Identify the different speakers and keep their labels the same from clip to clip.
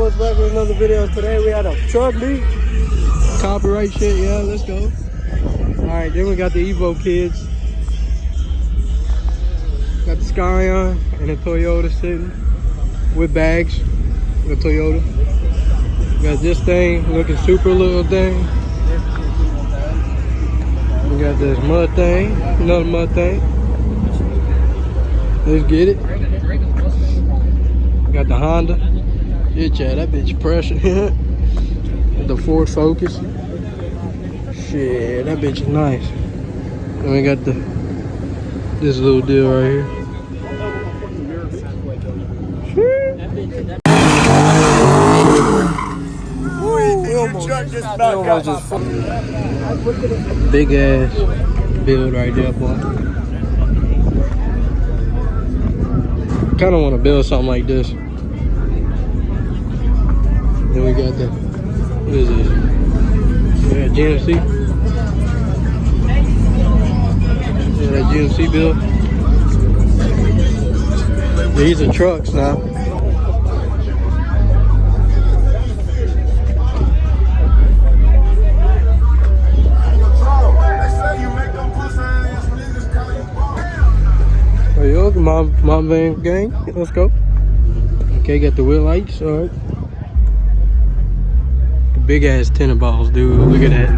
Speaker 1: Bus back with another video. Today we had a truck beat. Copyright shit, yeah, let's go. Alright, then we got the Evo kids. Got the Scion and the Toyota sitting with bags. The Toyota. Got this thing looking super little thing. We got this Mustang, another Mustang. Let's get it. Got the Honda. Yeah, that bitch pressure. The Ford Focus. Shit, that bitch is nice. And we got this little deal right here. Big ass build right there, boy. Kind of want to build something like this. Then we got the, what is this? Yeah, GMC. Yeah, that GMC build. These are trucks now. There you go, Mom Van gang. Let's go. Okay, got the wheel lights. All right. The big ass tennis balls, dude. Look at that.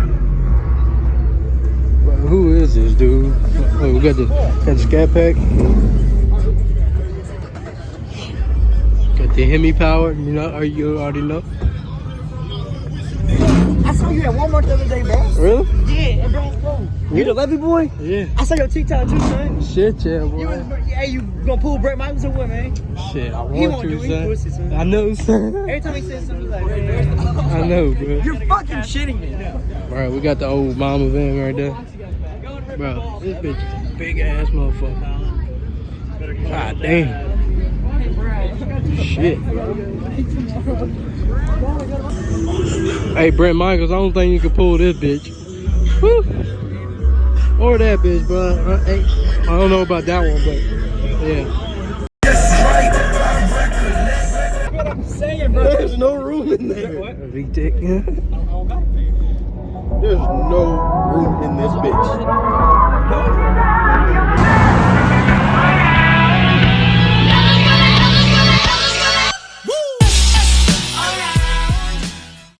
Speaker 1: Who is this dude? Oh, we got the Scat Pack. Got the Hemi Power. You know, you already know.
Speaker 2: I saw you at Walmart the other day, bro.
Speaker 1: Really?
Speaker 2: Yeah, bro. You the Levy boy?
Speaker 1: Yeah.
Speaker 2: I saw your TikTok too, son.
Speaker 1: Shit, yeah, boy.
Speaker 2: Hey, you gonna pull Brett Michaels or what, man?
Speaker 1: Shit, I
Speaker 2: He
Speaker 1: want
Speaker 2: won't do
Speaker 1: to,
Speaker 2: it. He pussy,
Speaker 1: son.
Speaker 2: son.
Speaker 1: I know, son.
Speaker 2: Every time he says something, he's like, man.
Speaker 1: I know, bro.
Speaker 2: You're fucking shitting me.
Speaker 1: Alright, we got the old Mama Van right there. Bro, this bitch is a big ass motherfucker. God damn. Shit. Hey, Brent Michaels, I don't think you can pull this bitch. Woo. Or that bitch, bro. I don't know about that one, but yeah.
Speaker 2: What I'm saying, bro.
Speaker 1: There's no room in there.
Speaker 2: What?
Speaker 1: V-Tech, yeah. There's no room in this bitch.